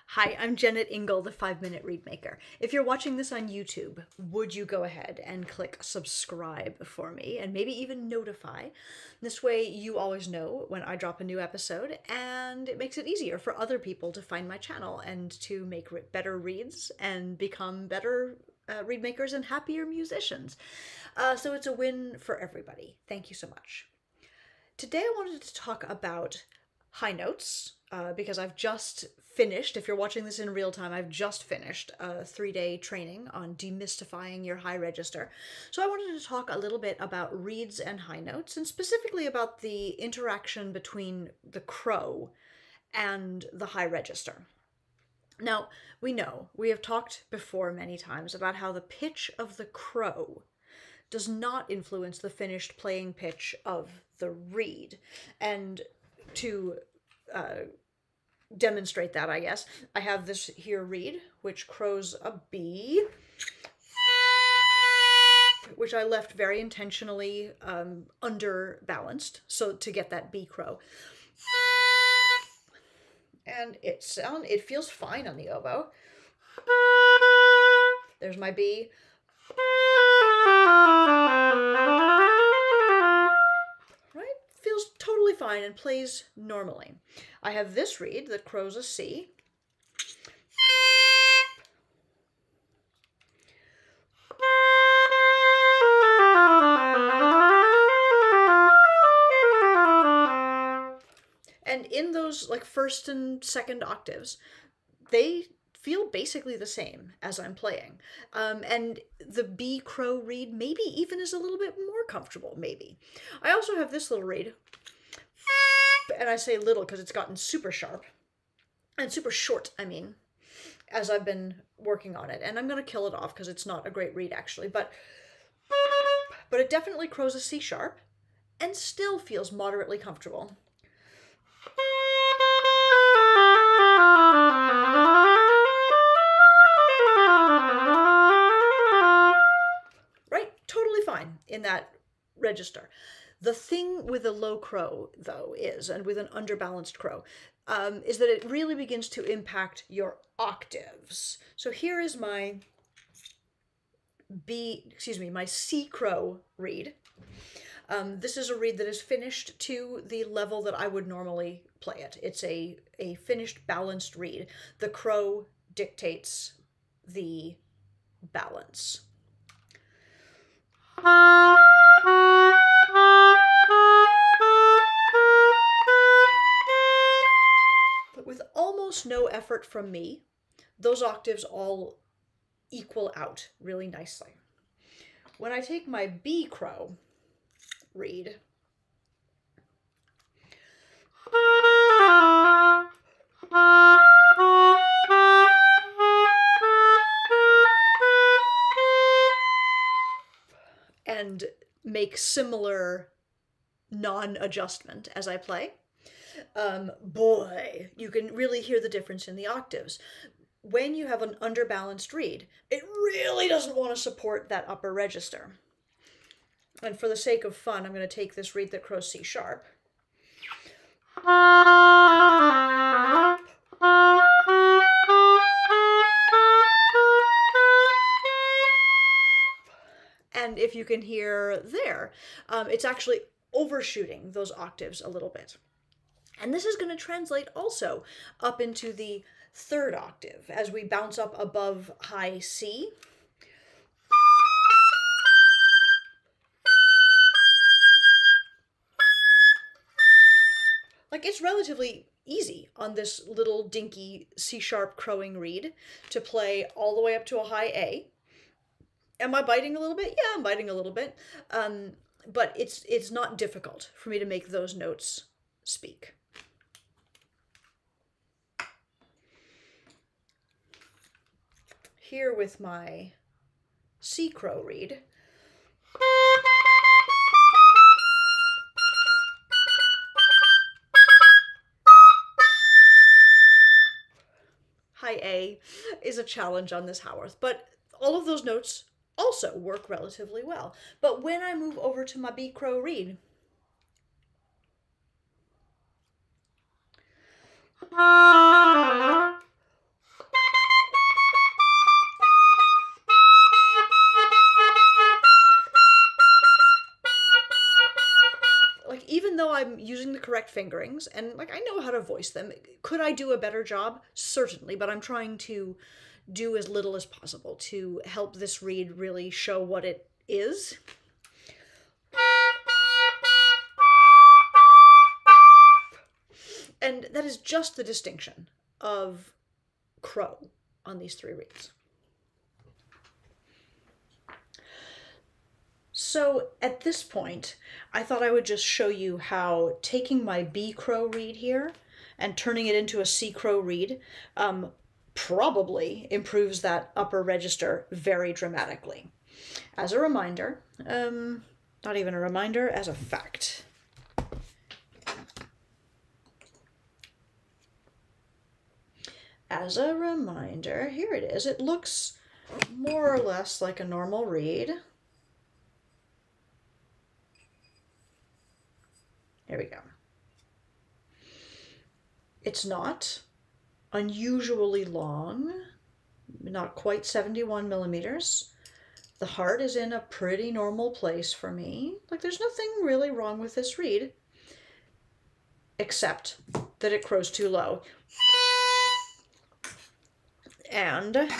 Hi, I'm Jennet Ingle, the 5 Minute Reedmaker. If you're watching this on YouTube, would you go ahead and click subscribe for me and maybe even notify? This way you always know when I drop a new episode, and it makes it easier for other people to find my channel and to make better reads and become better reed makers and happier musicians. So it's a win for everybody. Thank you so much. Today I wanted to talk about high notes because I've just finished, if you're watching this in real time, I've just finished a 3-day training on demystifying your high register. So I wanted to talk a little bit about reeds and high notes, and specifically about the interaction between the crow and the high register. Now, we have talked before many times about how the pitch of the crow does not influence the finished playing pitch of the reed. And to demonstrate that, I guess, I have this here reed, which crows a B, which I left very intentionally underbalanced, so to get that B crow. And it feels fine on the oboe. There's my B. Right? Feels totally fine and plays normally. I have this reed that crows a C. And in those like first and second octaves, they feel basically the same as I'm playing. And the B crow reed maybe even is a little bit more comfortable, maybe. I also have this little reed, and I say little because it's gotten super sharp, and super short, I mean, as I've been working on it. And I'm going to kill it off because it's not a great reed, actually, but it definitely crows a C sharp and still feels moderately comfortable. Right? Totally fine in that register. The thing with a low crow, though, and with an underbalanced crow, is that it really begins to impact your octaves. So here is my my C crow reed. This is a reed that is finished to the level that I would normally play it. It's a finished balanced reed. The crow dictates the balance. But with almost no effort from me, those octaves all equal out really nicely. When I take my B crow reed, and make similar non-adjustment as I play, boy, you can really hear the difference in the octaves. When you have an underbalanced reed, it really doesn't want to support that upper register. And for the sake of fun, I'm going to take this reed that crows C sharp. And if you can hear there, it's actually overshooting those octaves a little bit. And this is going to translate also up into the third octave as we bounce up above high C. Like, it's relatively easy on this little dinky C sharp crowing reed to play all the way up to a high A. Am I biting a little bit? Yeah, I'm biting a little bit. But it's not difficult for me to make those notes speak. Here with my C crow reed, high A is a challenge on this Howarth, but all of those notes also work relatively well. But when I move over to my B crow reed, using the correct fingerings, and like I know how to voice them. Could I do a better job? Certainly, but I'm trying to do as little as possible to help this reed really show what it is. And that is just the distinction of crow on these three reeds. So at this point, I thought I would just show you how taking my B crow reed here and turning it into a C crow reed probably improves that upper register very dramatically. As a reminder, not even a reminder, as a fact. As a reminder, here it is. It looks more or less like a normal reed. There we go. It's not unusually long, not quite 71 millimeters. The heart is in a pretty normal place for me. Like, there's nothing really wrong with this reed, except that it crows too low. And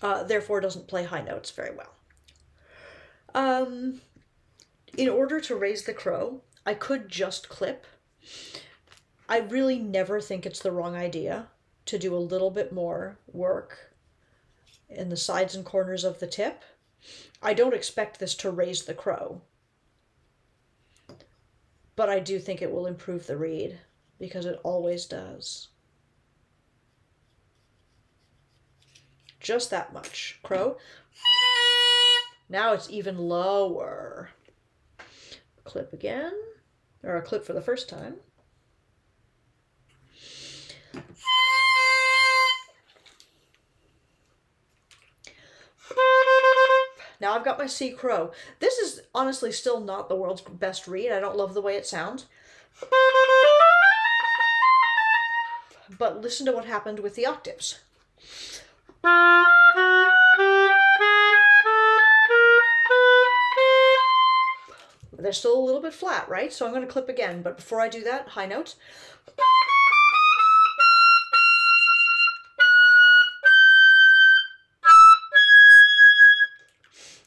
therefore doesn't play high notes very well. In order to raise the crow, I could just clip. I really never think it's the wrong idea to do a little bit more work in the sides and corners of the tip. I don't expect this to raise the crow, but I do think it will improve the reed, because it always does. Just that much. Crow. Now it's even lower. Clip again, or a clip for the first time. Now I've got my C crow. This is honestly still not the world's best reed. I don't love the way it sounds. But listen to what happened with the octaves. They're still a little bit flat, right? So I'm going to clip again, but before I do that, high notes.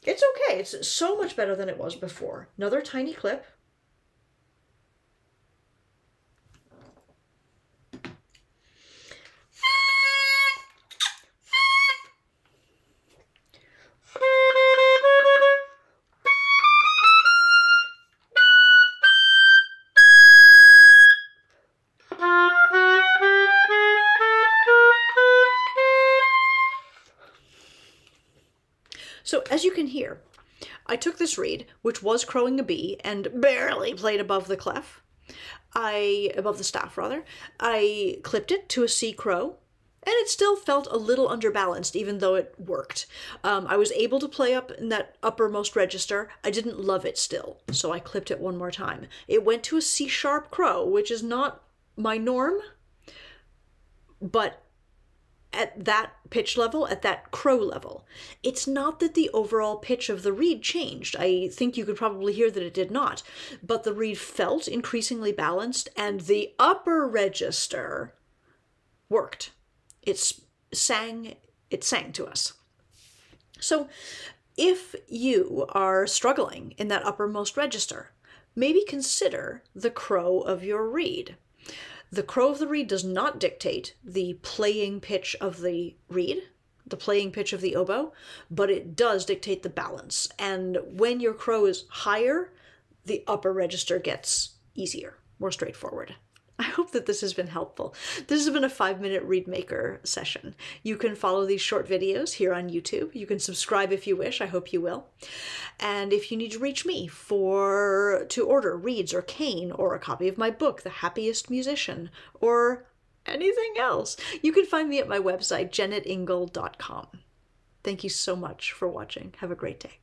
It's okay. It's so much better than it was before. Another tiny clip. So as you can hear, I took this reed, which was crowing a B and barely played above the clef. Above the staff rather. I clipped it to a C crow, and it still felt a little underbalanced, even though it worked. I was able to play up in that uppermost register. I didn't love it still, so I clipped it one more time. It went to a C sharp crow, which is not my norm, but at that pitch level, at that crow level, it's not that the overall pitch of the reed changed. I think you could probably hear that it did not, but the reed felt increasingly balanced, and the upper register worked. It sang to us. So if you are struggling in that uppermost register, maybe consider the crow of your reed. The crow of the reed does not dictate the playing pitch of the reed, the playing pitch of the oboe, but it does dictate the balance. And when your crow is higher, the upper register gets easier, more straightforward. I hope that this has been helpful. This has been a 5-minute Reedmaker session. You can follow these short videos here on YouTube. You can subscribe if you wish. I hope you will. And if you need to reach me to order reeds or cane or a copy of my book, The Happiest Musician, or anything else, you can find me at my website, jennetingle.com. Thank you so much for watching. Have a great day.